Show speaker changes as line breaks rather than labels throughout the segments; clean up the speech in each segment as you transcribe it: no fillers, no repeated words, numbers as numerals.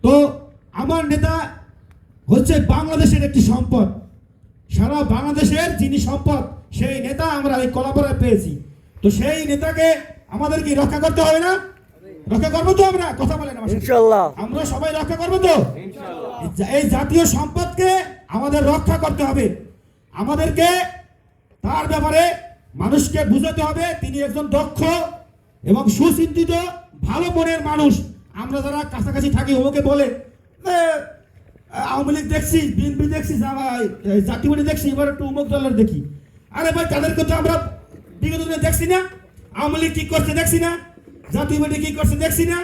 তো আমার নেতা হচ্ছে বাংলাদেশের একটি সম্পদ, সারা বাংলাদেশের যিনি সম্পদ সেই নেতা আমরা এই কলাপাড়ায় পেয়েছি। তো সেই নেতাকে আমাদেরকে রক্ষা করতে হবে না? রক্ষা করবো তো? আমরা কথা বলেন
ইনশাআল্লাহ,
আমরা সবাই রক্ষা করবো তো? এই জাতীয় সম্পদকে আমাদের রক্ষা করতে হবে। আমাদেরকে তার ব্যাপারে মানুষকে বুঝাতে হবে তিনি একজন দক্ষ এবং সুচিন্তিত ভালো মনের মানুষ। আমরা যারা কাছাকাছি থাকি ওকে বলে আওয়ামী লীগ দেখছি, বিএনপি দেখছি, জাতীয় পার্টি দেখছি, এবার একটু উমুক দলের দেখি। আরে ভাই, তাদেরকে তো আমরা বিগত দিনে দেখছি না? আওয়ামী লীগ কি করছে দেখছি না? জাতীয় পার্টি কি করছে দেখছি না?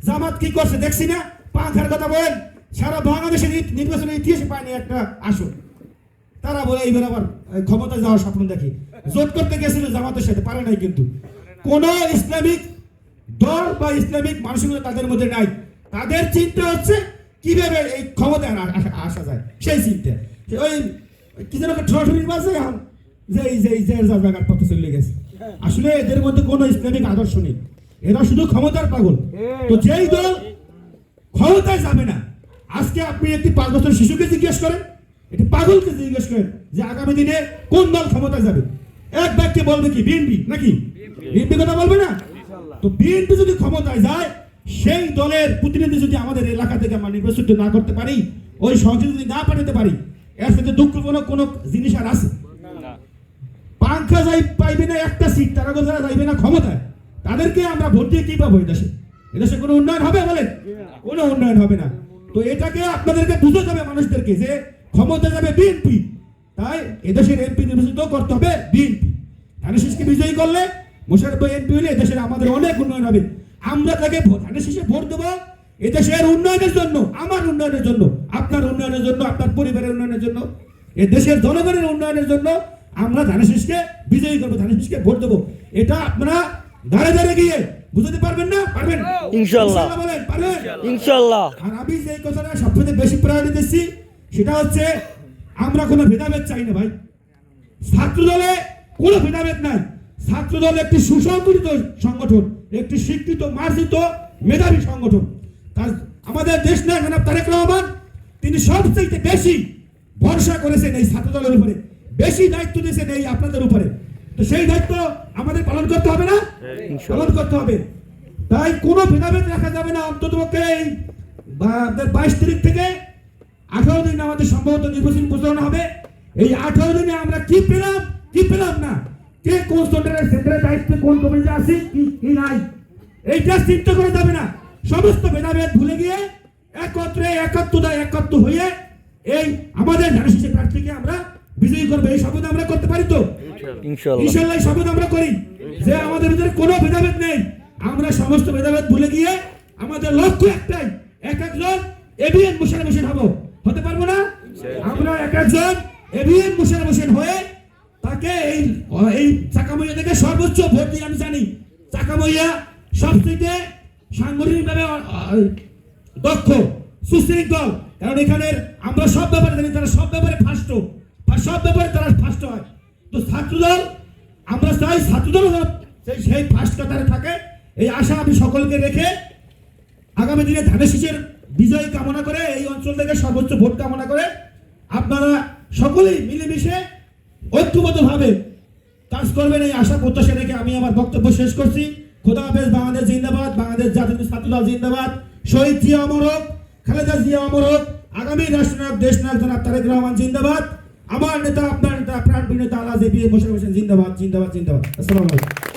জামাত কি করছে দেখছি না? পাঁখার কথা বলেন, সারা বাংলাদেশের নির্বাচনের ইতিহাসে পায়নি একটা আসন। তারা বলে এইবার আবার ক্ষমতায় যাওয়ার স্বপ্ন দেখে। জোট করতে গেছিল জামাতের সাথে, পারে নাই। কিন্তু কোন ইসলামিক দল বা ইসলামিক মানসিকতা তাদের মধ্যে নাই। তাদের চিন্তা হচ্ছে কিভাবে এই ক্ষমতায় আসা যায়, সেই চিন্তা। ওই কি যেন ঠোঁটুরির মাঝে পথে চলে গেছে। আসলে এদের মধ্যে কোনো ইসলামিক আদর্শ নেই, এরা শুধু ক্ষমতার পাগল। তো যেই দল ক্ষমতায় যাবে না, আজকে আপনি একটি 5 বছর শিশুকে জিজ্ঞেস করেন, একটি পাগলকে জিজ্ঞেস করেন যে আগামী দিনে কোন দল ক্ষমতায় যাবে, এক বাক্যে বলবে কি বিএনপি, নাকি? বিএনপি কথা বলবে না? তো বিএনপি যদি ক্ষমতায় যায়, সেই দলের প্রতিনিধি যদি আমাদের এলাকা থেকে আমরা নির্বাচিত না করতে পারি, ওই সংসদ যদি না পাঠাতে পারি, এর সাথে দুঃখজনক কোনো জিনিস আর আছে? পাংখা পাইবে না একটা সিট, তারা যারা যাইবে না ক্ষমতায়, তাদেরকে আমরা ভোট দিয়ে কি পাবো? এদেশে কোনো উন্নয়ন হবে? বলেন, কোনো উন্নয়ন হবে না। তো এটাকে আপনাদেরকে বুঝতে হবে মানুষদেরকে যে ক্ষমতা যাবে বিএনপি, তাই এদেশের এমপি নির্বাচিত করতে হবে বিএনপি। ধানের শীষকে বিজয়ী করলে, মোশাররফ এমপি হলে এদেশের আমাদের অনেক উন্নয়ন হবে। আমরা তাকে ধানের শীষে ভোট দেবো এদেশের উন্নয়নের জন্য, আমার উন্নয়নের জন্য, আপনার উন্নয়নের জন্য, আপনার পরিবারের উন্নয়নের জন্য, এ দেশের জনগণের উন্নয়নের জন্য আমরা ধানের শীষকে বিজয়ী করবো, ধানের শীষকে ভোট দেবো। এটা আপনারা দাঁড়ে দাঁড়িয়ে গিয়ে বুঝতে পারবেন না? পারবেন
ইনশাআল্লাহ,
বলেন পারবেন
ইনশাআল্লাহ।
আর আমি যে কথাটা সবচেয়ে বেশি প্রায়োরিটি দিচ্ছি সেটা হচ্ছে আমরা কোনো ভেদাভেদ চাই না ভাই। ছাত্র দলে কোনো ভেদাভেদ নাই। ছাত্র দল একটি সুসংগঠিত সংগঠন, একটি স্বীকৃত মার্জিত মেধাবী সংগঠন। তার আমাদের দেশ নায়ক জনাব তারেক রহমান তিনি সবচেয়ে বেশি ভরসা করেছেন এই ছাত্র দলের উপরে, বেশি দায়িত্ব দিয়েছেন এই আপনাদের উপরে। তো সেই দায়িত্ব আমাদের পালন করতে হবে না? পালন করতে হবে। তাই কোনো ভেদাভেদ রাখা যাবে না। অন্ততপক্ষে এই 22 তারিখ থেকে 18 দিন আমাদের সম্ভবত নির্বাচন প্রচারণা হবে। এই 18 দিনে আমরা কি পেলাম, কি পেলাম না, কে কোন সেন্টারের দায়িত্বে কোন কমিটিতে আছে, কি নাই, এইটা চিন্তা করা যাবে না। সমস্ত ভেদাভেদ ভুলে গিয়ে একত্রে একাত্ম হয়ে এই আমাদের ধানের শীষের প্রার্থীকে আমরা বিজয়ী করবো। এই শপথ আমরা করতে পারি তো? ইনশাআল্লাহ শপথ আমরা করি যে আমাদের ভিতরে কোনো ভেদাভেদ নেই। আমরা সমস্ত ভেদাভেদ ভুলে গিয়ে আমাদের লক্ষ্য একটাই, এক একজন এবিএন মোশাররফ হোসেন হতে পারবো না? আমরা এক একজন এবিএন মোশাররফ হোসেন হয়ে তাকে এই চাকামইয়া থেকে সর্বোচ্চ ভোট দিয়ে, আমি জানি চাকামইয়া সবথেকে সাংগঠনিকভাবে দক্ষ, সুশৃঙ্খল, কারণ এখানে আমরা সব ব্যাপারে জানি, তারা সব ব্যাপারে সব ব্যাপারে তারা ফার্স্ট হয়। তো ছাত্রদল, আমরা চাই ছাত্রদল সেই ফার্স্ট কাতারে থাকে। এই আশা আমি সকলকে রেখে আগামী দিনে ধানের শীষের বিজয় কামনা করে, এই অঞ্চল থেকে সর্বোচ্চ ভোট কামনা করে আপনারা সকলেই মিলেমিশে ঐক্যবদ্ধভাবে কাজ করবেন, এই আশা প্রত্যাশা রেখে আমি আমার বক্তব্য শেষ করছি। খোদা হাফেজ। বাংলাদেশ জিন্দাবাদ, বাংলাদেশ জাতীয় ছাত্রদল জিন্দাবাদ। শহীদ জিয়া অমর হোক, খালেদা জিয়া অমর হোক, আগামী রাষ্ট্রনায়ক দেশ নায়ক জনাব তারেক রহমান জিন্দাবাদ। আমার নেতা, আপনার নেতা, প্রাণপ্রিয় নেতা আলহাজ এবিএম মোশাররফ হোসেন জিন্দাবাদ, জিন্দাবাদ, জিন্দাবাদ। আসসালামু আলাইকুম।